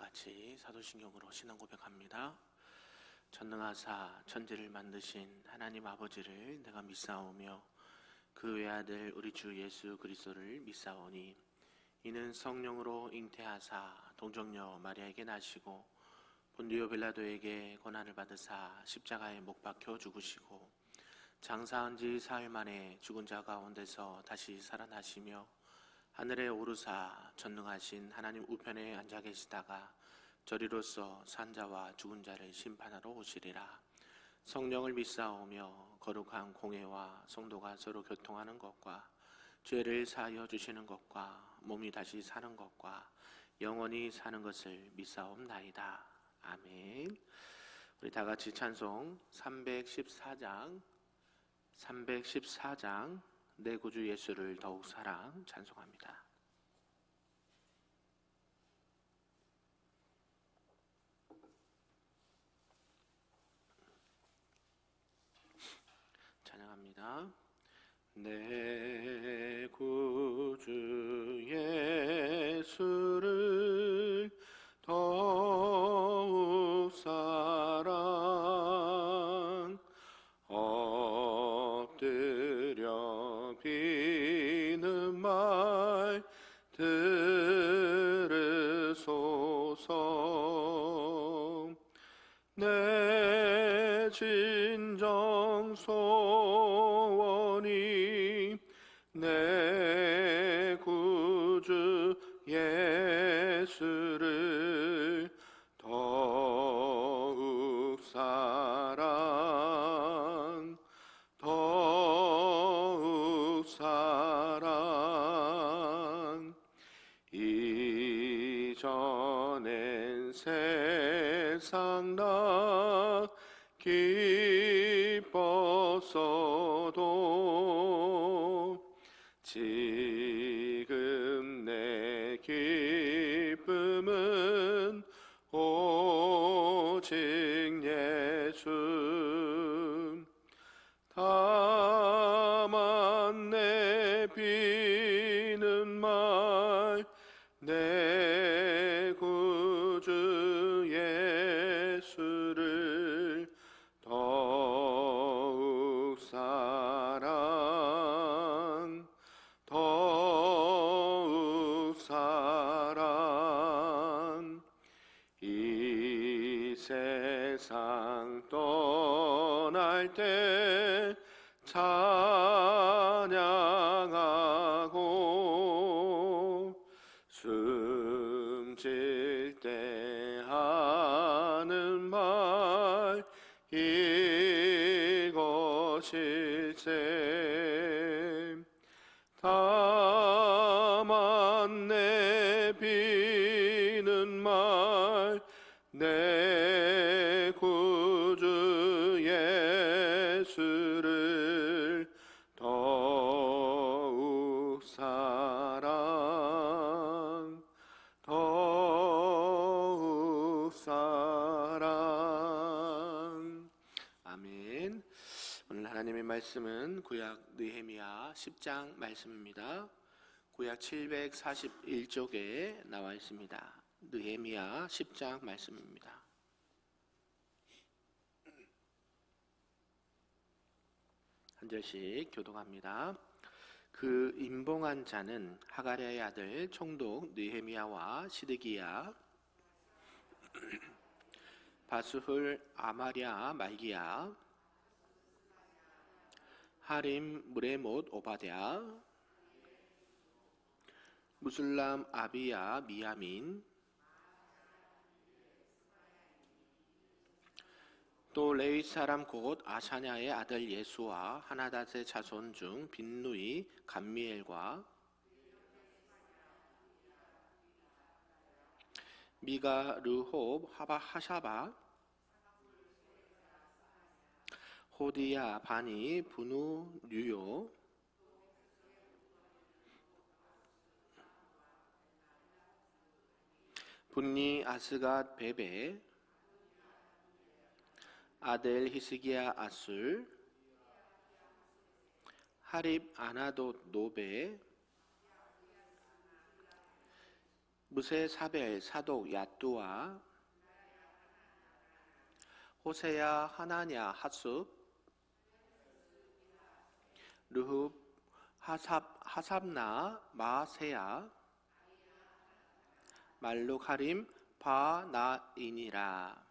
같이 사도신경으로 신앙 고백합니다. 전능하사 천지를 만드신 하나님 아버지를 내가 믿사오며 그 외아들 우리 주 예수 그리스도를 믿사오니 이는 성령으로 잉태하사 동정녀 마리아에게 나시고 본디오 빌라도에게 고난을 받으사 십자가에 못 박혀 죽으시고 장사한 지 사흘 만에 죽은 자 가운데서 다시 살아나시며 하늘에 오르사 전능하신 하나님 우편에 앉아 계시다가 저리로서 산자와 죽은 자를 심판하러 오시리라. 성령을 믿사오며 거룩한 공회와 성도가 서로 교통하는 것과 죄를 사하여 주시는 것과 몸이 다시 사는 것과 영원히 사는 것을 믿사옵나이다. 아멘. 우리 다 같이 찬송 314장 내 구주 예수를 더욱 사랑 찬송합니다. 찬양합니다. 내 구주 예수를 더욱 사랑 엎드려 비는 말 들으소서. 내 진정 소원이 내 구주 예수를 더욱 사랑 이전엔 세상 나 기뻤어도 지금 내 기쁨은 오직 예수. 다만 내 비는 말 내 구주 예수를 더욱 사랑 이 세상 떠날 때 찬양하고 숨질 때 하는 말 이것일세. 다만 내 비는 말 내 구주 예수를 더욱 사랑 아멘. 오늘 하나님의 말씀은 구약 느헤미야 10장 말씀입니다. 구약 741쪽에 나와 있습니다. 느헤미야 10장 말씀입니다. 한 절씩 교독합니다. 그 임봉한 자는 하가랴의 아들 총독 느헤미야와 시드기야 바수훌 아마랴 말기야 하림 무레못 오바댜 무술람 아비야 미야민 또 레위 사람 곧 아샤냐의 아들 예수와 하나닷의 자손 중 빈누이 감미엘과 미가 르홉 하샤바 호디야 바니 분우 뉴요 분니 아스갓 베베 아델 히스기야 아술 하립 아나도 노베 무세 사벨 사독 야뚜와 호세야 하나냐 하숲 르흡 하삽나 마세야 말룩 하림 바나이니라.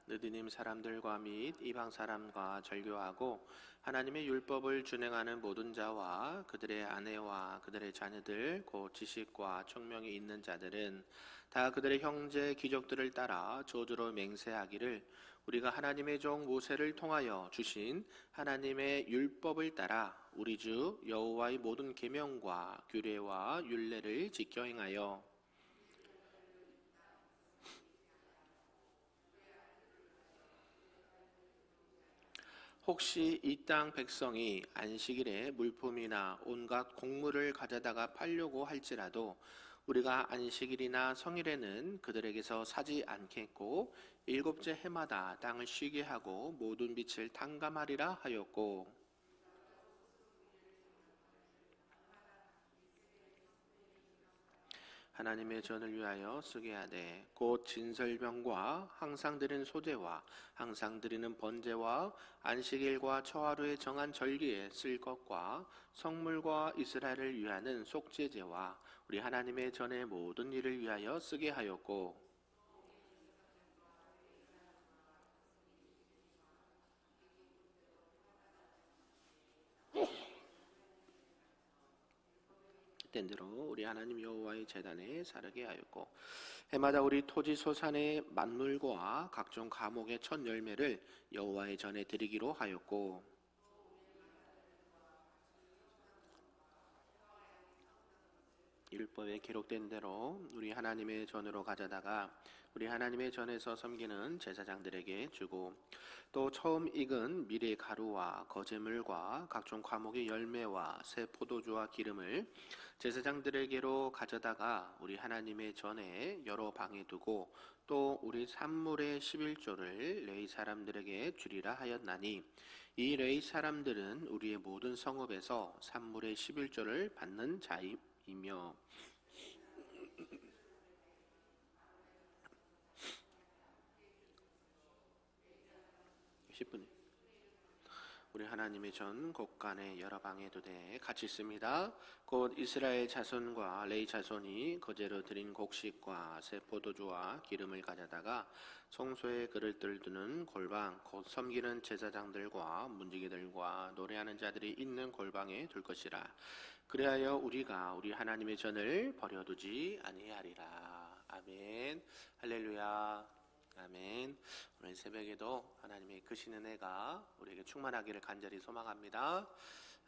느디님 사람들과 및 이방 사람과 절교하고 하나님의 율법을 준행하는 모든 자와 그들의 아내와 그들의 자녀들 곧 지식과 총명이 있는 자들은 다 그들의 형제 귀족들을 따라 저주로 맹세하기를 우리가 하나님의 종 모세를 통하여 주신 하나님의 율법을 따라 우리 주 여호와의 모든 계명과 규례와 율례를 지켜 행하여 혹시 이 땅 백성이 안식일에 물품이나 온갖 곡물을 가져다가 팔려고 할지라도 우리가 안식일이나 성일에는 그들에게서 사지 않겠고 일곱째 해마다 땅을 쉬게 하고 모든 빛을 탕감하리라 하였고 하나님의 전을 위하여 쓰게 하되 곧 진설병과 항상 드리는 소제와 항상 드리는 번제와 안식일과 초하루에 정한 절기에 쓸 것과 성물과 이스라엘을 위하는 속죄제와 우리 하나님의 전의 모든 일을 위하여 쓰게 하였고 된 대로 우리 하나님 여호와의 제단에 사르게 하였고 해마다 우리 토지 소산의 만물과 각종 과목의 첫 열매를 여호와의 전에 드리기로 하였고 율법에 기록된 대로 우리 하나님의 전으로 가져다가 우리 하나님의 전에서 섬기는 제사장들에게 주고 또 처음 익은 밀의 가루와 거제물과 각종 과목의 열매와 새 포도주와 기름을 제사장들에게로 가져다가 우리 하나님의 전에 여러 방에 두고 또 우리 산물의 11조를 레위 사람들에게 주리라 하였나니 이 레위 사람들은 우리의 모든 성읍에서 산물의 11조를 받는 자이며 10분 우리 하나님의 전 곳간에 여러 방에 두되 같이 있습니다. 곧 이스라엘 자손과 레위 자손이 거제로 드린 곡식과 새 포도주와 기름을 가져다가 성소에 그릇들 두는 골방 곧 섬기는 제사장들과 문지기들과 노래하는 자들이 있는 골방에 둘 것이라. 그리하여 우리가 우리 하나님의 전을 버려두지 아니하리라. 아멘. 할렐루야. 아멘. 오늘 새벽에도 하나님의 크신 은혜가 우리에게 충만하기를 간절히 소망합니다.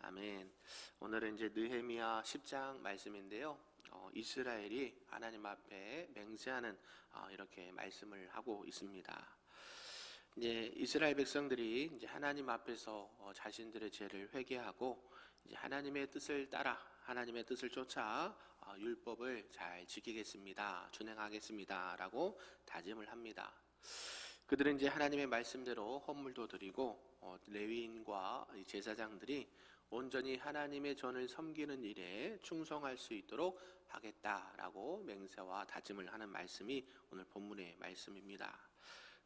아멘. 오늘은 이제 느헤미야 10장 말씀인데요. 이스라엘이 하나님 앞에 맹세하는 이렇게 말씀을 하고 있습니다. 이제 이스라엘 백성들이 이제 하나님 앞에서 자신들의 죄를 회개하고 이제 하나님의 뜻을 따라 하나님의 뜻을 쫓아 율법을 잘 지키겠습니다. 준행하겠습니다라고 다짐을 합니다. 그들은 이제 하나님의 말씀대로 헌물도 드리고 레위인과 제사장들이 온전히 하나님의 전을 섬기는 일에 충성할 수 있도록 하겠다라고 맹세와 다짐을 하는 말씀이 오늘 본문의 말씀입니다.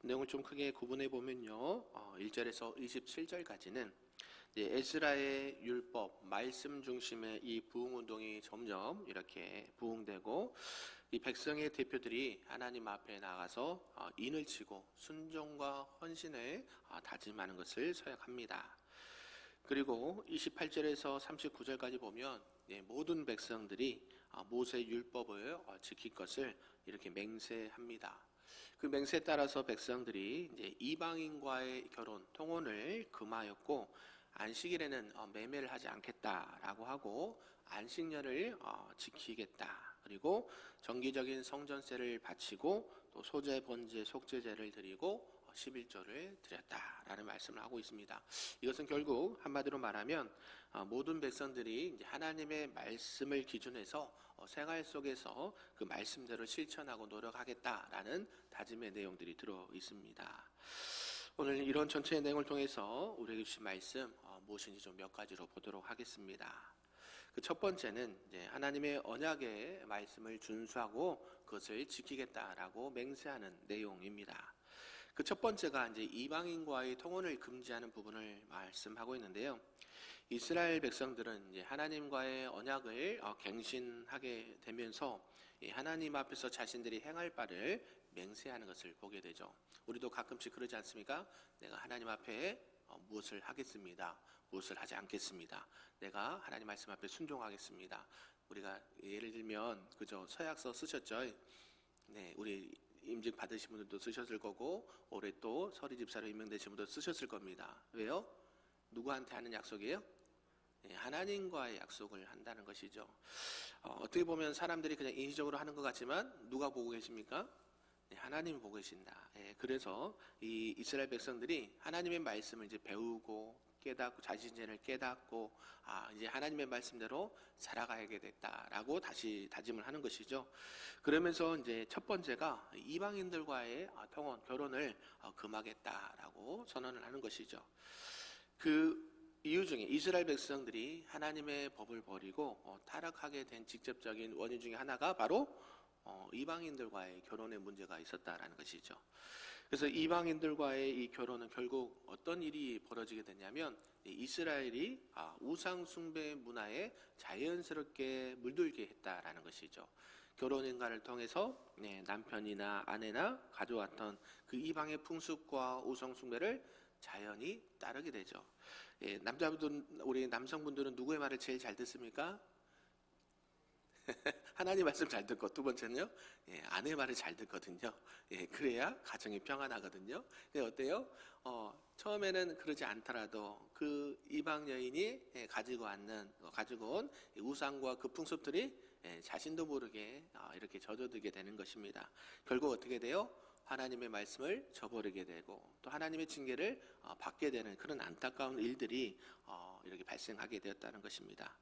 내용을 좀 크게 구분해 보면요, 1절에서 27절까지는 에스라의 율법, 말씀 중심의 이 부흥운동이 점점 이렇게 부흥되고 이 백성의 대표들이 하나님 앞에 나가서 인을 치고 순종과 헌신을 다짐하는 것을 서약합니다. 그리고 28절에서 39절까지 보면 모든 백성들이 모세 율법을 지킬 것을 이렇게 맹세합니다. 그 맹세에 따라서 백성들이 이제 이방인과의 결혼, 통혼을 금하였고 안식일에는 매매를 하지 않겠다라고 하고 안식년을 지키겠다. 그리고 정기적인 성전세를 바치고 또 소제, 번제, 속죄제를 드리고 11조를 드렸다라는 말씀을 하고 있습니다. 이것은 결국 한마디로 말하면 모든 백성들이 이제 하나님의 말씀을 기준해서 생활 속에서 그 말씀대로 실천하고 노력하겠다라는 다짐의 내용들이 들어 있습니다. 오늘 이런 전체의 내용을 통해서 우리에게 주신 말씀 무엇인지 좀 몇 가지로 보도록 하겠습니다. 그 첫 번째는 이제 하나님의 언약의 말씀을 준수하고 그것을 지키겠다라고 맹세하는 내용입니다. 그 첫 번째가 이제 이방인과의 통혼을 금지하는 부분을 말씀하고 있는데요. 이스라엘 백성들은 이제 하나님과의 언약을 갱신하게 되면서 하나님 앞에서 자신들이 행할 바를 맹세하는 것을 보게 되죠. 우리도 가끔씩 그러지 않습니까? 내가 하나님 앞에 무엇을 하겠습니다. 무엇을 하지 않겠습니다. 내가 하나님 말씀 앞에 순종하겠습니다. 우리가 예를 들면 그저 서약서 쓰셨죠? 네, 우리 임직 받으신 분들도 쓰셨을 거고 올해 또 서리 집사로 임명되신 분도 쓰셨을 겁니다. 왜요? 누구한테 하는 약속이에요? 네, 하나님과의 약속을 한다는 것이죠. 어떻게 보면 사람들이 그냥 인위적으로 하는 것 같지만 누가 보고 계십니까? 네, 하나님이 보고 계신다. 예, 그래서 이 이스라엘 백성들이 하나님의 말씀을 이제 배우고 깨닫고 자신을 깨닫고 이제 하나님의 말씀대로 살아가야게 됐다라고 다시 다짐을 하는 것이죠. 그러면서 이제 첫 번째가 이방인들과의 통혼 결혼을 금하겠다라고 선언을 하는 것이죠. 그 이유 중에 이스라엘 백성들이 하나님의 법을 버리고 타락하게 된 직접적인 원인 중에 하나가 바로 이방인들과의 결혼의 문제가 있었다라는 것이죠. 그래서 이방인들과의 이 결혼은 결국 어떤 일이 벌어지게 되냐면 이스라엘이 우상 숭배 문화에 자연스럽게 물들게 했다라는 것이죠. 결혼 인가를 통해서 남편이나 아내나 가져왔던 그 이방의 풍습과 우상 숭배를 자연히 따르게 되죠. 남자분들, 우리 남성분들은 누구의 말을 제일 잘 듣습니까? 하나님 말씀 잘 듣고, 두 번째는요, 아내 말을 잘 듣거든요. 그래야 가정이 평안하거든요. 근데 어때요? 처음에는 그러지 않더라도 그 이방 여인이 가지고 온 우상과 그 풍습들이 자신도 모르게 이렇게 젖어들게 되는 것입니다. 결국 어떻게 돼요? 하나님의 말씀을 저버리게 되고 또 하나님의 징계를 받게 되는 그런 안타까운 일들이 이렇게 발생하게 되었다는 것입니다.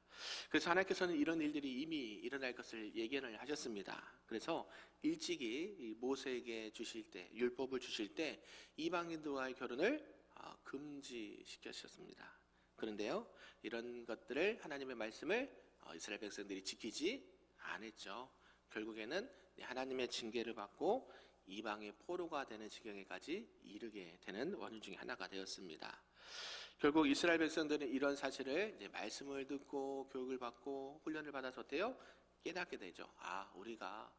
그래서 하나님께서는 이런 일들이 이미 일어날 것을 예견을 하셨습니다. 그래서 일찍이 모세에게 주실 때, 율법을 주실 때 이방인들과의 결혼을 금지시키셨습니다. 그런데요, 이런 것들을 하나님의 말씀을 이스라엘 백성들이 지키지 않았죠. 결국에는 하나님의 징계를 받고 이방의 포로가 되는 지경에까지 이르게 되는 원인 중에 하나가 되었습니다. 결국 이스라엘 백성들은 이런 사실을 이제 말씀을 듣고 교육을 받고 훈련을 받아서 어때요? 깨닫게 되죠. 우리가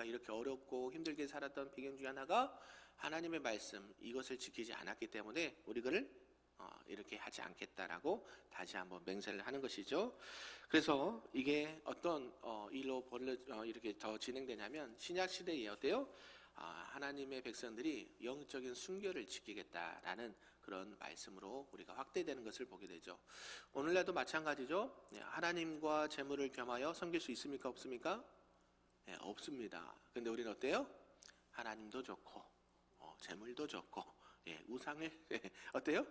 이렇게 어렵고 힘들게 살았던 배경 중에 하나가 하나님의 말씀 이것을 지키지 않았기 때문에 우리를 이렇게 하지 않겠다라고 다시 한번 맹세를 하는 것이죠. 그래서 이게 어떤 일로 이렇게 더 진행되냐면 신약 시대에 어때요? 하나님의 백성들이 영적인 순결을 지키겠다라는 그런 말씀으로 우리가 확대되는 것을 보게 되죠. 오늘날도 마찬가지죠. 하나님과 재물을 겸하여 섬길 수 있습니까? 없습니까? 없습니다. 근데 우리는 어때요? 하나님도 좋고 재물도 좋고 우상을 어때요?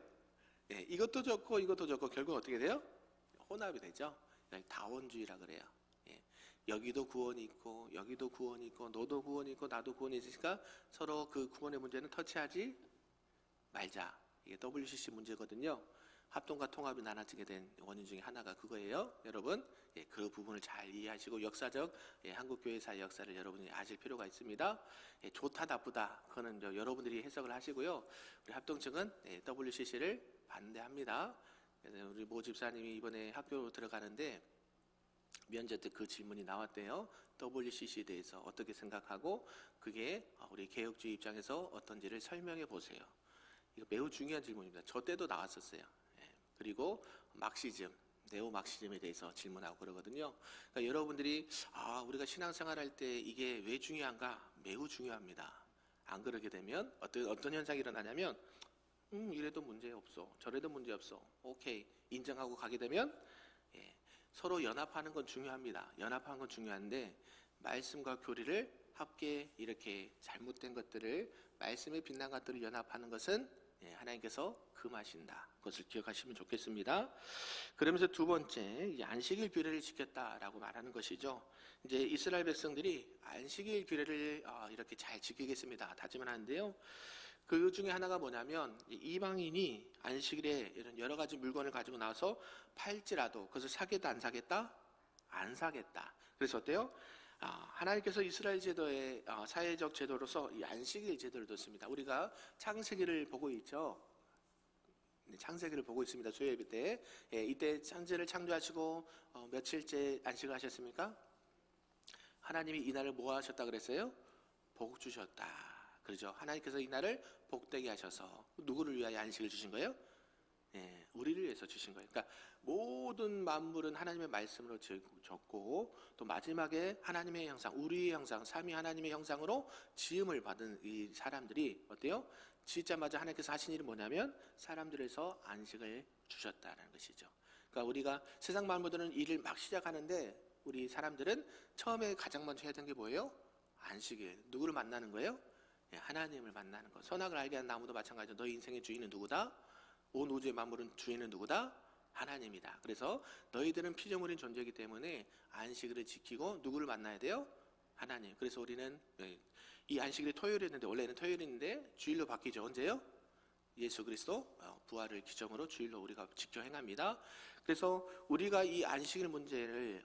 이것도 좋고 이것도 좋고 결국 어떻게 돼요? 혼합이 되죠. 다원주의라 그래요. 여기도 구원이 있고 여기도 구원이 있고 너도 구원이 있고 나도 구원이 있으니까 서로 그 구원의 문제는 터치하지 말자. 이게 WCC 문제거든요. 합동과 통합이 나눠지게 된 원인 중에 하나가 그거예요. 여러분 그 부분을 잘 이해하시고 역사적 한국교회사의 역사를 여러분이 아실 필요가 있습니다. 좋다 나쁘다 그거는 여러분들이 해석을 하시고요. 우리 합동측은 WCC를 반대합니다. 우리 모 집사님이 이번에 학교 들어가는데 면접 때 그 질문이 나왔대요. WCC에 대해서 어떻게 생각하고 그게 우리 개혁주의 입장에서 어떤지를 설명해 보세요. 이거 매우 중요한 질문입니다. 저 때도 나왔었어요. 그리고 막시즘, 네오막시즘에 대해서 질문하고 그러거든요. 그러니까 여러분들이 우리가 신앙생활 할 때 이게 왜 중요한가? 매우 중요합니다. 안 그러게 되면 어떤 현상이 일어나냐면 이래도 문제 없어, 저래도 문제 없어, 오케이 인정하고 가게 되면 서로 연합하는 건 중요합니다. 연합하는 건 중요한데 말씀과 교리를 함께 이렇게 잘못된 것들을 말씀에 빛난 것들을 연합하는 것은 하나님께서 금하신다. 그것을 기억하시면 좋겠습니다. 그러면서 두 번째 안식일 규례를 지켰다라고 말하는 것이죠. 이제 이스라엘 백성들이 안식일 규례를 이렇게 잘 지키겠습니다. 다짐을 하는데요. 그 중에 하나가 뭐냐면 이방인이 안식일에 이런 여러 가지 물건을 가지고 나와서 팔지라도 그것을 사겠다 안 사겠다? 안 사겠다. 그래서 어때요? 하나님께서 이스라엘 제도의 사회적 제도로서 이 안식일 제도를 뒀습니다. 우리가 창세기를 보고 있죠. 창세기를 보고 있습니다. 수요예배 때. 이때 창세를 창조하시고 며칠째 안식을 하셨습니까? 하나님이 이날을 뭐 하셨다 그랬어요? 복 주셨다. 그렇죠. 하나님께서 이날을 복되게 하셔서 누구를 위하여 안식을 주신 거예요? 우리를 위해서 주신 거예요. 그러니까 모든 만물은 하나님의 말씀으로 졌고 또 마지막에 하나님의 형상, 우리의 형상, 삼위 하나님의 형상으로 지음을 받은 이 사람들이 어때요? 짓자마자 하나님께서 하신 일이 뭐냐면 사람들에서 안식을 주셨다는 것이죠. 그러니까 우리가 세상 만물들은 일을 막 시작하는데 우리 사람들은 처음에 가장 먼저 해야 되는 게 뭐예요? 안식일. 누구를 만나는 거예요? 하나님을 만나는 거. 선악을 알게 한 나무도 마찬가지죠. 너희 인생의 주인은 누구다? 온 우주의 만물은 주인은 누구다? 하나님이다. 그래서 너희들은 피조물인 존재이기 때문에 안식일을 지키고 누구를 만나야 돼요? 하나님. 그래서 우리는 이 안식일이 토요일이었는데 원래는 토요일인데 주일로 바뀌죠. 언제요? 예수 그리스도 부활을 기점으로 주일로 우리가 지켜 행합니다. 그래서 우리가 이 안식일 문제를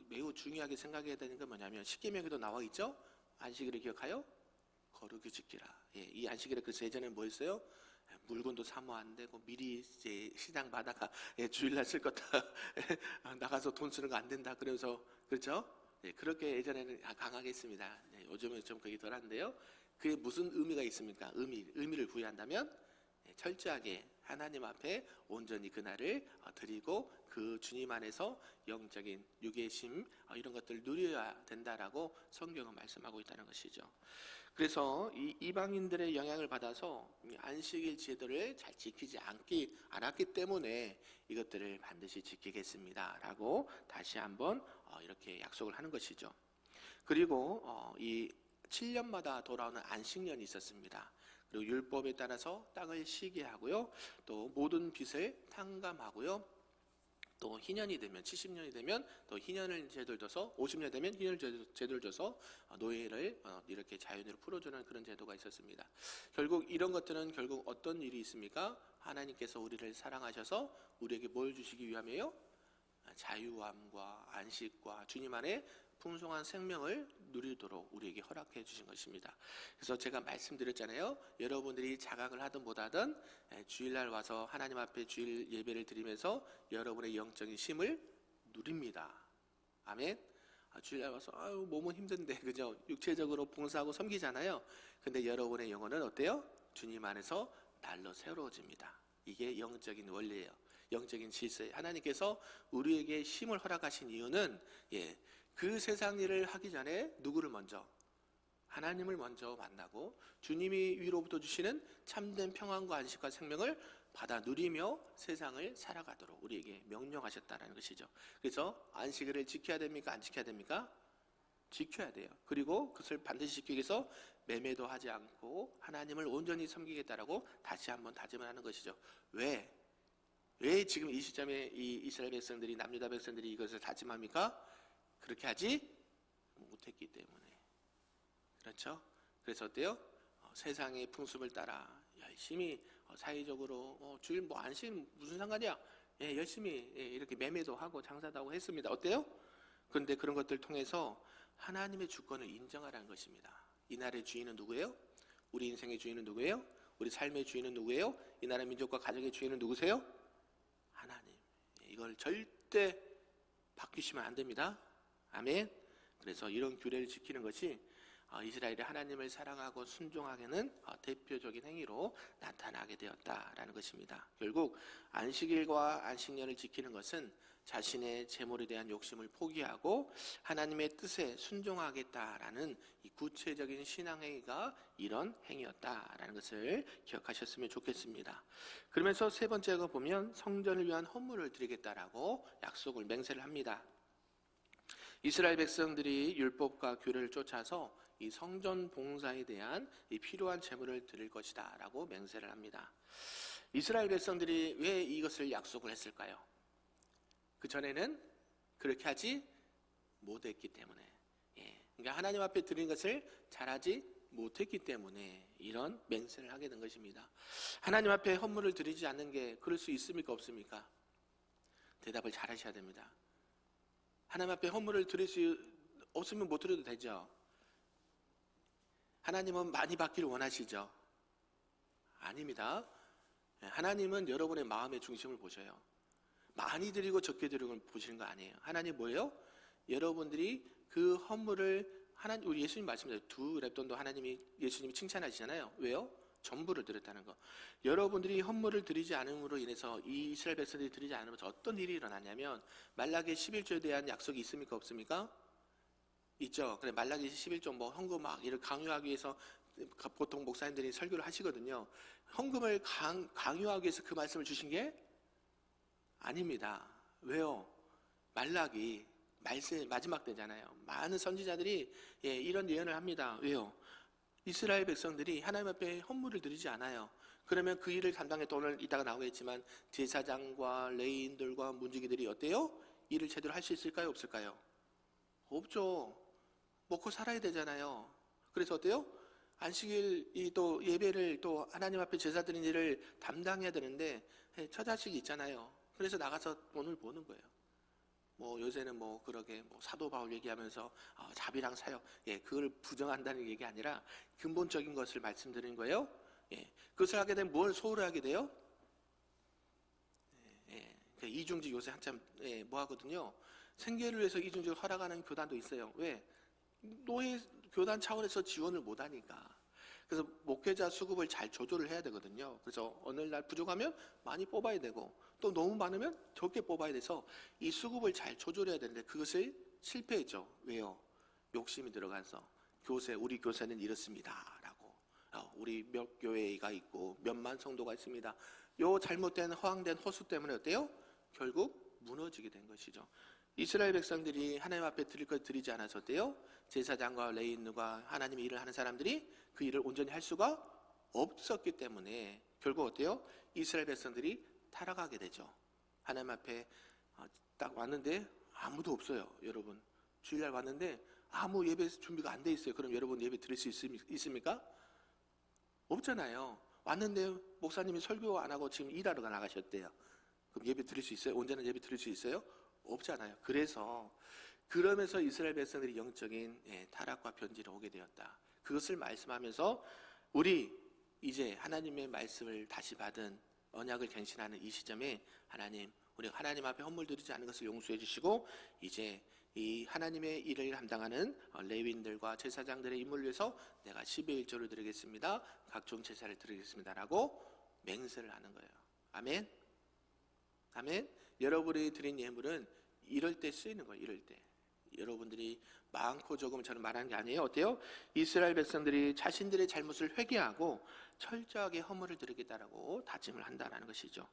매우 중요하게 생각해야 되는 건 뭐냐면 십계명에도 나와 있죠. 안식일을 기억하여 거룩히 지키라. 이 안식일에 그래서 예전에는 뭐 했어요? 물건도 사모 안 되고 미리 이제 시장 바다가 주일날 쓸 거다 나가서 돈 쓰는 거 안 된다. 그래서 그렇죠? 그렇게 예전에는 강하게 했습니다. 요즘은 좀 그게 덜한데요. 그게 무슨 의미가 있습니까? 의미를 부여한다면 철저하게 하나님 앞에 온전히 그날을 드리고 그 주님 안에서 영적인 유계심 이런 것들을 누려야 된다라고 성경은 말씀하고 있다는 것이죠. 그래서 이 이방인들의 영향을 받아서 안식일 제도를 잘 지키지 않았기 때문에 이것들을 반드시 지키겠습니다라고 다시 한번 이렇게 약속을 하는 것이죠. 그리고 이 7년마다 돌아오는 안식년이 있었습니다. 그리고 율법에 따라서 땅을 쉬게 하고요. 또 모든 빚을 탕감하고요. 또 희년이 되면 70년이 되면 또 희년을 제도를 줘서 50년 되면 희년을 제도를 줘서 노예를 이렇게 자연으로 풀어주는 그런 제도가 있었습니다. 결국 이런 것들은 결국 어떤 일이 있습니까? 하나님께서 우리를 사랑하셔서 우리에게 뭘 주시기 위함이에요? 자유함과 안식과 주님 안에 풍성한 생명을 누리도록 우리에게 허락해 주신 것입니다. 그래서 제가 말씀드렸잖아요. 여러분들이 자각을 하든 못하든 주일날 와서 하나님 앞에 주일 예배를 드리면서 여러분의 영적인 쉼을 누립니다. 아멘. 주일날 와서 몸은 힘든데 그죠? 육체적으로 봉사하고 섬기잖아요. 근데 여러분의 영혼은 어때요? 주님 안에서 날로 새로워집니다. 이게 영적인 원리예요. 영적인 질서예요. 하나님께서 우리에게 쉼을 허락하신 이유는 그 세상 일을 하기 전에 누구를 먼저? 하나님을 먼저 만나고 주님이 위로부터 주시는 참된 평안과 안식과 생명을 받아 누리며 세상을 살아가도록 우리에게 명령하셨다는 것이죠. 그래서 안식일을 지켜야 됩니까? 안 지켜야 됩니까? 지켜야 돼요. 그리고 그것을 반드시 지키기 위해서 매매도 하지 않고 하나님을 온전히 섬기겠다라고 다시 한번 다짐을 하는 것이죠. 왜 지금 이 시점에 이 이스라엘 백성들이 남유다 백성들이 이것을 다짐합니까? 그렇게 하지 못했기 때문에. 그렇죠? 그래서 어때요? 세상의 풍습을 따라 열심히 사회적으로 주일 뭐 안식 무슨 상관이야? 열심히 이렇게 매매도 하고 장사도 하고 했습니다. 어때요? 그런데 그런 것들을 통해서 하나님의 주권을 인정하라는 것입니다. 이 나라의 주인은 누구예요? 우리 인생의 주인은 누구예요? 우리 삶의 주인은 누구예요? 이 나라 민족과 가정의 주인은 누구세요? 하나님. 이걸 절대 바뀌시면 안 됩니다. 아멘. 그래서 이런 규례를 지키는 것이 이스라엘이 하나님을 사랑하고 순종하게는 대표적인 행위로 나타나게 되었다라는 것입니다. 결국 안식일과 안식년을 지키는 것은 자신의 재물에 대한 욕심을 포기하고 하나님의 뜻에 순종하겠다라는 이 구체적인 신앙행위가 이런 행위였다라는 것을 기억하셨으면 좋겠습니다. 그러면서 세 번째가 보면 성전을 위한 헌물을 드리겠다라고 약속을 맹세를 합니다. 이스라엘 백성들이 율법과 규례를 쫓아서 이 성전 봉사에 대한 이 필요한 재물을 드릴 것이다 라고 맹세를 합니다. 이스라엘 백성들이 왜 이것을 약속을 했을까요? 그 전에는 그렇게 하지 못했기 때문에, 그러니까 하나님 앞에 드린 것을 잘하지 못했기 때문에 이런 맹세를 하게 된 것입니다. 하나님 앞에 헌물을 드리지 않는 게 그럴 수 있습니까? 없습니까? 대답을 잘 하셔야 됩니다. 하나님 앞에 헌물을 드릴 수 없으면 못 드려도 되죠. 하나님은 많이 받기를 원하시죠? 아닙니다. 하나님은 여러분의 마음의 중심을 보셔요. 많이 드리고 적게 드리고 보시는 거 아니에요. 하나님 뭐예요? 여러분들이 그 헌물을 우리 예수님 말씀하세요. 2렙돈도 하나님이 예수님이 칭찬하시잖아요. 왜요? 전부를 드렸다는 거. 여러분들이 헌물을 드리지 않음으로 인해서 이 이스라엘 백성들이 드리지 않으면서 어떤 일이 일어나냐면 말라기 11조에 대한 약속이 있습니까? 없습니까? 있죠. 그래 말라기 11조 뭐 헌금 막 이를 강요하기 위해서 보통 목사님들이 설교를 하시거든요. 헌금을 강요하기 위해서 그 말씀을 주신 게 아닙니다. 왜요? 말라기 말씀 마지막 때잖아요. 많은 선지자들이 이런 예언을 합니다. 왜요? 이스라엘 백성들이 하나님 앞에 헌물을 드리지 않아요. 그러면 그 일을 담당했던 오늘 이따가 나오겠지만 제사장과 레위인들과 문지기들이 어때요? 일을 제대로 할 수 있을까요? 없을까요? 없죠. 먹고 살아야 되잖아요. 그래서 어때요? 안식일 또 예배를 또 하나님 앞에 제사 드리는 일을 담당해야 되는데 처자식이 있잖아요. 그래서 나가서 돈을 버는 거예요. 뭐 요새는 뭐 그러게 뭐 사도 바울 얘기하면서 자비랑 사역, 그걸 부정한다는 얘기 아니라 근본적인 것을 말씀드리는 거예요. 그것을 하게 되면 뭘 소홀히 하게 돼요? 이중직 요새 한참 뭐 하거든요. 생계를 위해서 이중직을 허락하는 교단도 있어요. 왜? 노예 교단 차원에서 지원을 못 하니까. 그래서 목회자 수급을 잘 조절을 해야 되거든요. 그래서 어느 날 부족하면 많이 뽑아야 되고 또 너무 많으면 적게 뽑아야 돼서 이 수급을 잘 조절해야 되는데 그것을 실패했죠. 왜요? 욕심이 들어가서 우리 교세는 이렇습니다 라고 우리 몇 교회가 있고 몇만 성도가 있습니다. 요 잘못된 허황된 허수 때문에 어때요? 결국 무너지게 된 것이죠. 이스라엘 백성들이 하나님 앞에 드릴 것 드리지 않아서 어때요? 제사장과 레위인과 하나님의 일을 하는 사람들이 그 일을 온전히 할 수가 없었기 때문에 결국 어때요? 이스라엘 백성들이 타락하게 되죠. 하나님 앞에 딱 왔는데 아무도 없어요. 여러분 주일날 왔는데 아무 예배 준비가 안 돼 있어요. 그럼 여러분 예배 드릴 수 있습니까? 없잖아요. 왔는데 목사님이 설교 안 하고 지금 일하러 나가셨대요. 그럼 예배 드릴 수 있어요? 언제나 예배 드릴 수 있어요? 없잖아요. 그러면서 이스라엘 백성들이 영적인 타락과 변질에 오게 되었다. 그것을 말씀하면서 우리 이제 하나님의 말씀을 다시 받은 언약을 갱신하는 이 시점에 우리가 하나님 앞에 헌물 드리지 않은 것을 용서해 주시고 이제 이 하나님의 일을 담당하는 레위인들과 제사장들의 임무를 위해서 내가 12일 조를 드리겠습니다. 각종 제사를 드리겠습니다. 라고 맹세를 하는 거예요. 아멘. 아멘. 여러분이 드린 예물은 이럴 때 쓰이는 거예요. 이럴 때. 여러분들이 많고 적으면 저는 말하는 게 아니에요. 어때요? 이스라엘 백성들이 자신들의 잘못을 회개하고 철저하게 헌물을 드리겠다라고 다짐을 한다는 것이죠.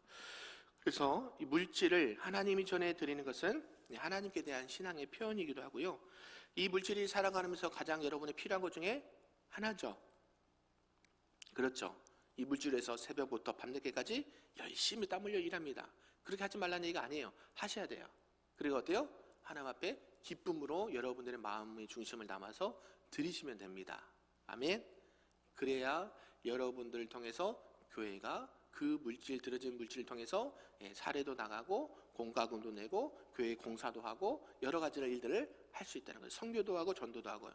그래서 이 물질을 하나님이 전에 드리는 것은 하나님께 대한 신앙의 표현이기도 하고요. 이 물질이 살아가면서 가장 여러분이 필요한 것 중에 하나죠. 그렇죠. 이 물질에서 새벽부터 밤늦게까지 열심히 땀 흘려 일합니다. 그렇게 하지 말라는 얘기가 아니에요. 하셔야 돼요. 그리고 어때요? 하나님 앞에 기쁨으로 여러분들의 마음의 중심을 담아서 드리시면 됩니다. 아멘. 그래야 여러분들을 통해서 교회가 그 들어진 물질을 통해서 사례도 나가고 공과금도 내고 교회 공사도 하고 여러 가지 일들을 할 수 있다는 거예요. 선교도 하고 전도도 하고요.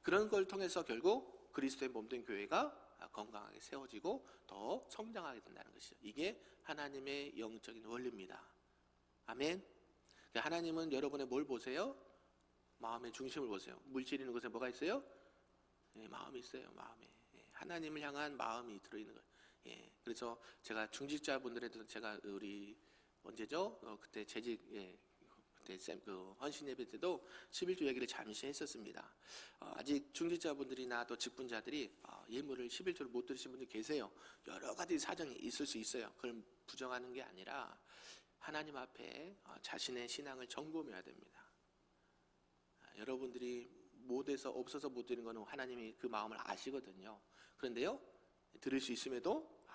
그런 걸 통해서 결국 그리스도의 몸된 교회가 건강하게 세워지고 더 성장하게 된다는 것이죠. 이게 하나님의 영적인 원리입니다. 아멘. 하나님은 여러분의 뭘 보세요? 마음의 중심을 보세요. 물질 있는 곳에 뭐가 있어요? 마음이 있어요. 마음에. 하나님을 향한 마음이 들어있는 거예요. 그래서 제가 중직자분들에도 제가 우리 언제죠? 그때 재직 그때 헌신 예배 때도 11조 얘기를 잠시 했었습니다. 아직 중직자분들이나 또 직분자들이 예물을 11조를 못 들으신 분들 계세요. 여러 가지 사정이 있을 수 있어요. 그걸 부정하는 게 아니라 하나님 앞에 자신의 신앙을 점검해야 됩니다. 여러분들이 못해서 없어서 못 드리는 거는 하나님이 그 마음을 아시거든요. 그런데요, 드릴 수 있음에도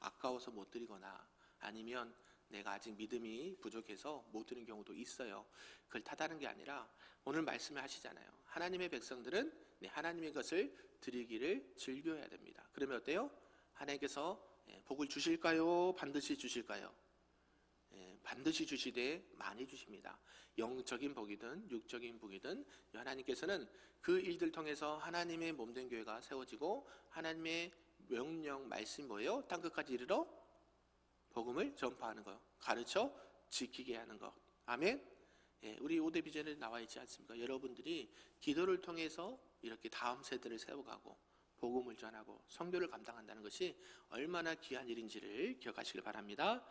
아까워서 못 드리거나 아니면 내가 아직 믿음이 부족해서 못 드는 경우도 있어요. 그걸 탓하는 게 아니라 오늘 말씀을 하시잖아요. 하나님의 백성들은 하나님의 것을 드리기를 즐겨야 됩니다. 그러면 어때요? 하나님께서 복을 주실까요? 반드시 주실까요? 반드시 주시되 많이 주십니다. 영적인 복이든 육적인 복이든 하나님께서는 그 일들 통해서 하나님의 몸된 교회가 세워지고 하나님의 명령 말씀 뭐예요? 땅끝까지 이르러 복음을 전파하는 거, 가르쳐 지키게 하는 것. 아멘. 우리 5대 비전에 나와 있지 않습니까? 여러분들이 기도를 통해서 이렇게 다음 세대를 세워가고 복음을 전하고 선교를 감당한다는 것이 얼마나 귀한 일인지를 기억하시길 바랍니다.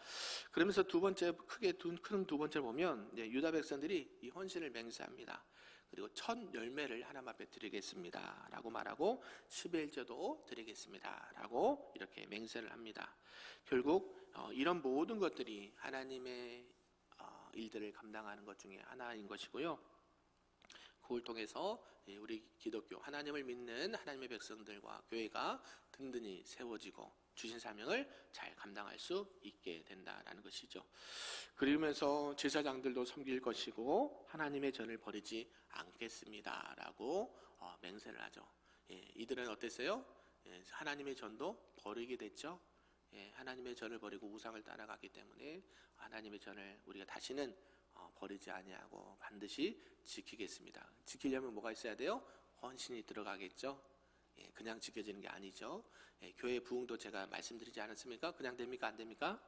그러면서 두 번째 큰 두 번째를 보면 유다 백성들이 이 헌신을 맹세합니다. 그리고 첫 열매를 하나님 앞에 드리겠습니다 라고 말하고 11조도 드리겠습니다 라고 이렇게 맹세를 합니다. 결국 이런 모든 것들이 하나님의 일들을 감당하는 것 중에 하나인 것이고요. 그걸 통해서 우리 기독교 하나님을 믿는 하나님의 백성들과 교회가 든든히 세워지고 주신 사명을 잘 감당할 수 있게 된다라는 것이죠. 그러면서 제사장들도 섬길 것이고 하나님의 전을 버리지 않겠습니다라고 맹세를 하죠. 이들은 어땠어요? 하나님의 전도 버리게 됐죠. 하나님의 전을 버리고 우상을 따라갔기 때문에 하나님의 전을 우리가 다시는 버리지 아니하고 반드시 지키겠습니다. 지키려면 뭐가 있어야 돼요? 헌신이 들어가겠죠. 그냥 지켜지는 게 아니죠. 교회 부흥도 제가 말씀드리지 않았습니까? 그냥 됩니까? 안 됩니까?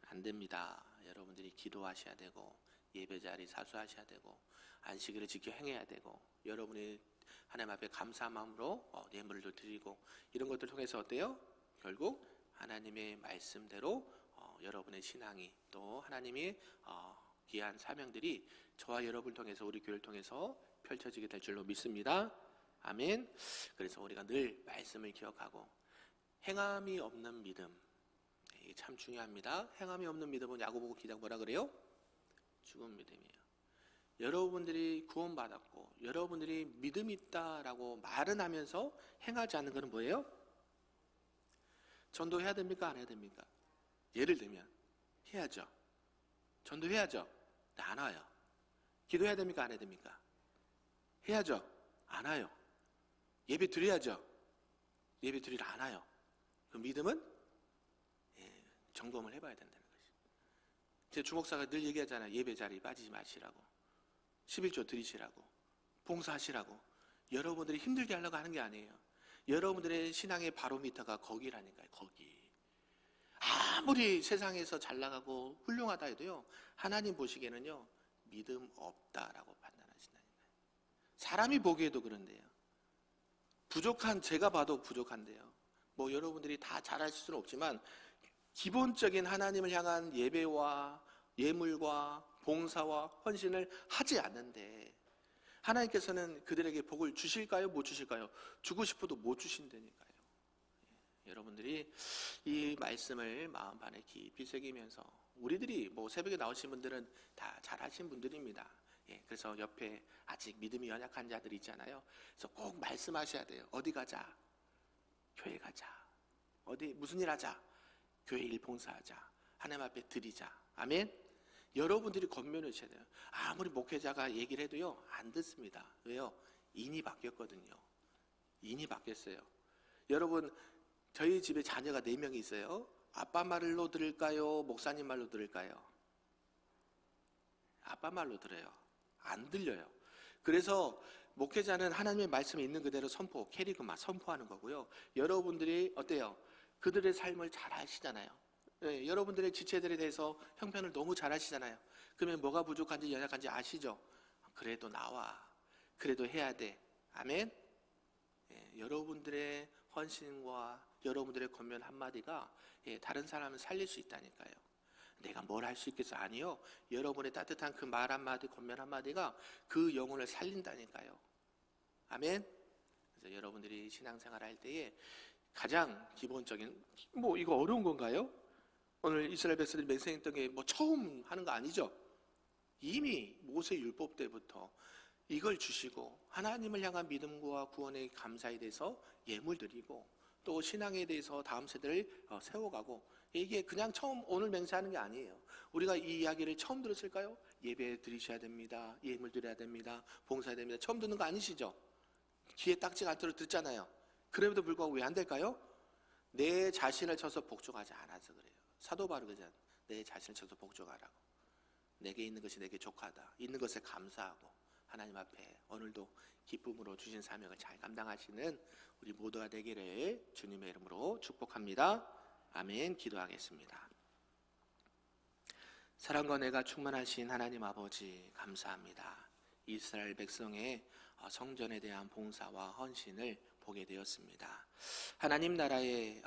안 됩니다. 여러분들이 기도하셔야 되고 예배 자리 사수하셔야 되고 안식일을 지켜 행해야 되고 여러분이 하나님 앞에 감사한 마음으로 예물도 드리고 이런 것들 통해서 어때요? 결국 하나님의 말씀대로 여러분의 신앙이 또 하나님의 귀한 사명들이 저와 여러분을 통해서 우리 교회를 통해서 펼쳐지게 될 줄로 믿습니다. 아멘. 그래서 우리가 늘 말씀을 기억하고 행함이 없는 믿음, 이게 참 중요합니다. 행함이 없는 믿음은 야고보 기자 뭐라 그래요? 죽은 믿음이에요. 여러분들이 구원받았고 여러분들이 믿음이 있다라고 말은 하면서 행하지 않는 것은 뭐예요? 전도해야 됩니까? 안 해야 됩니까? 예를 들면 해야죠. 전도해야죠. 안 와요. 기도해야 됩니까? 안 해야 됩니까? 해야죠. 안 와요. 예배 드려야죠. 예배 드리러 안 와요. 그 믿음은 점검을 해봐야 된다는 것이. 제 주목사가 늘 얘기하잖아요. 예배 자리 빠지지 마시라고. 11조 드리시라고. 봉사하시라고. 여러분들이 힘들게 하려고 하는 게 아니에요. 여러분들의 신앙의 바로미터가 거기라니까요. 거기. 아무리 세상에서 잘 나가고 훌륭하다 해도요. 하나님 보시기에는요. 믿음 없다라고 판단하신다니까요. 사람이 보기에도 그런데요. 부족한 제가 봐도 부족한데요. 뭐 여러분들이 다 잘하실 수는 없지만 기본적인 하나님을 향한 예배와 예물과 봉사와 헌신을 하지 않는데 하나님께서는 그들에게 복을 주실까요? 못 주실까요? 주고 싶어도 못 주신다니까요. 여러분들이 이 말씀을 마음판에 깊이 새기면서 우리들이 뭐 새벽에 나오신 분들은 다 잘하신 분들입니다. 그래서 옆에 아직 믿음이 연약한 자들 있잖아요. 그래서 꼭 말씀하셔야 돼요. 어디 가자? 교회 가자. 어디 무슨 일 하자? 교회 일 봉사하자. 하나님 앞에 드리자. 아멘. 여러분들이 권면하셔야 돼요. 아무리 목회자가 얘기를 해도요 안 듣습니다. 왜요? 인이 바뀌었거든요. 인이 바뀌었어요. 여러분 저희 집에 자녀가 4명이 있어요. 아빠 말로 들을까요? 목사님 말로 들을까요? 아빠 말로 들어요. 안 들려요. 그래서 목회자는 하나님의 말씀이 있는 그대로 선포, 캐리그마 선포하는 거고요. 여러분들이 어때요? 그들의 삶을 잘 아시잖아요. 여러분들의 지체들에 대해서 형편을 너무 잘 아시잖아요. 그러면 뭐가 부족한지 연약한지 아시죠? 그래도 나와. 그래도 해야 돼. 아멘? 여러분들의 헌신과 여러분들의 권면 한마디가 다른 사람을 살릴 수 있다니까요. 내가 뭘 할 수 있겠어? 아니요. 여러분의 따뜻한 그 말 한마디, 권면 한마디가 그 영혼을 살린다니까요. 아멘? 그래서 여러분들이 신앙생활 할 때에 가장 기본적인 뭐 이거 어려운 건가요? 오늘 이스라엘 백성들이 맹세했던 게 뭐 처음 하는 거 아니죠? 이미 모세 율법 때부터 이걸 주시고 하나님을 향한 믿음과 구원의 감사에 대해서 예물 드리고 또 신앙에 대해서 다음 세대를 세워가고 이게 그냥 처음 오늘 맹세하는 게 아니에요. 우리가 이 이야기를 처음 들으실까요? 예배 드리셔야 됩니다. 예물 드려야 됩니다. 봉사해야 됩니다. 처음 듣는 거 아니시죠? 귀에 딱지가 않도록 듣잖아요. 그럼에도 불구하고 왜 안 될까요? 내 자신을 쳐서 복종하지 않아서 그래요. 사도 바로 그러잖아요. 내 자신을 쳐서 복종하라고. 내게 있는 것이 내게 족하다. 있는 것에 감사하고 하나님 앞에 오늘도 기쁨으로 주신 사명을 잘 감당하시는 우리 모두가 되기를 주님의 이름으로 축복합니다. 아멘. 기도하겠습니다. 사랑과 은혜가 충만하신 하나님 아버지 감사합니다. 이스라엘 백성의 성전에 대한 봉사와 헌신을 보게 되었습니다. 하나님 나라에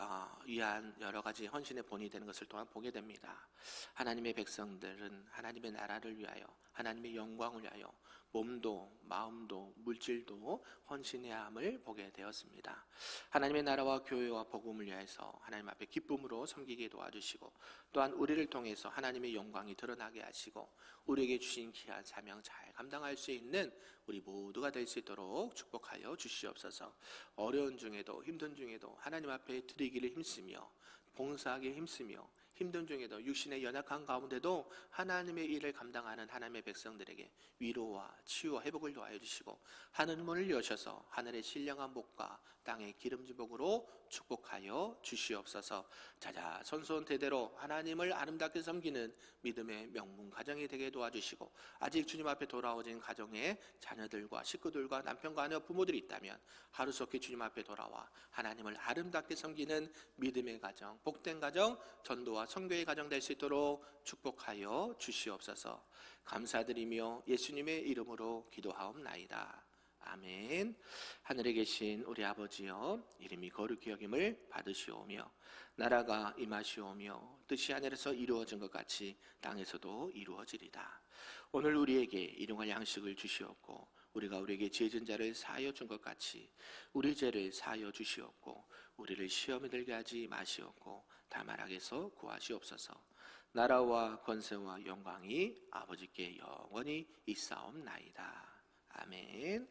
위한 여러 가지 헌신의 본이 되는 것을 또한 보게 됩니다. 하나님의 백성들은 하나님의 나라를 위하여 하나님의 영광을 위하여 몸도 마음도 물질도 헌신해야 함을 보게 되었습니다. 하나님의 나라와 교회와 복음을 위해서 하나님 앞에 기쁨으로 섬기게 도와주시고 또한 우리를 통해서 하나님의 영광이 드러나게 하시고 우리에게 주신 귀한 사명 잘 감당할 수 있는 우리 모두가 될 수 있도록 축복하여 주시옵소서. 어려운 중에도 힘든 중에도 하나님 앞에 드리기를 힘쓰며 봉사하기 힘쓰며 힘든 중에도 육신의 연약한 가운데도 하나님의 일을 감당하는 하나님의 백성들에게 위로와 치유와 회복을 도와주시고 하늘 문을 여셔서 하늘의 신령한 복과 땅의 기름진 복으로 축복하여 주시옵소서. 자자손손 대대로 하나님을 아름답게 섬기는 믿음의 명문 가정이 되게 도와주시고 아직 주님 앞에 돌아오진 가정의 자녀들과 식구들과 남편과 아내 부모들이 있다면 하루속히 주님 앞에 돌아와 하나님을 아름답게 섬기는 믿음의 가정, 복된 가정, 전도와 선교의 가정 될 수 있도록 축복하여 주시옵소서. 감사드리며 예수님의 이름으로 기도하옵나이다. 아멘. 하늘에 계신 우리 아버지여, 이름이 거룩히 여김을 받으시오며 나라가 임하시오며 뜻이 하늘에서 이루어진 것 같이 땅에서도 이루어지리다. 오늘 우리에게 일용할 양식을 주시옵고 우리가 우리에게 죄진 자를 사하여 준 것 같이 우리 죄를 사하여 주시옵고 우리를 시험에 들게 하지 마시옵고 다만 악에서 구하시옵소서. 나라와 권세와 영광이 아버지께 영원히 있사옵나이다. 아멘.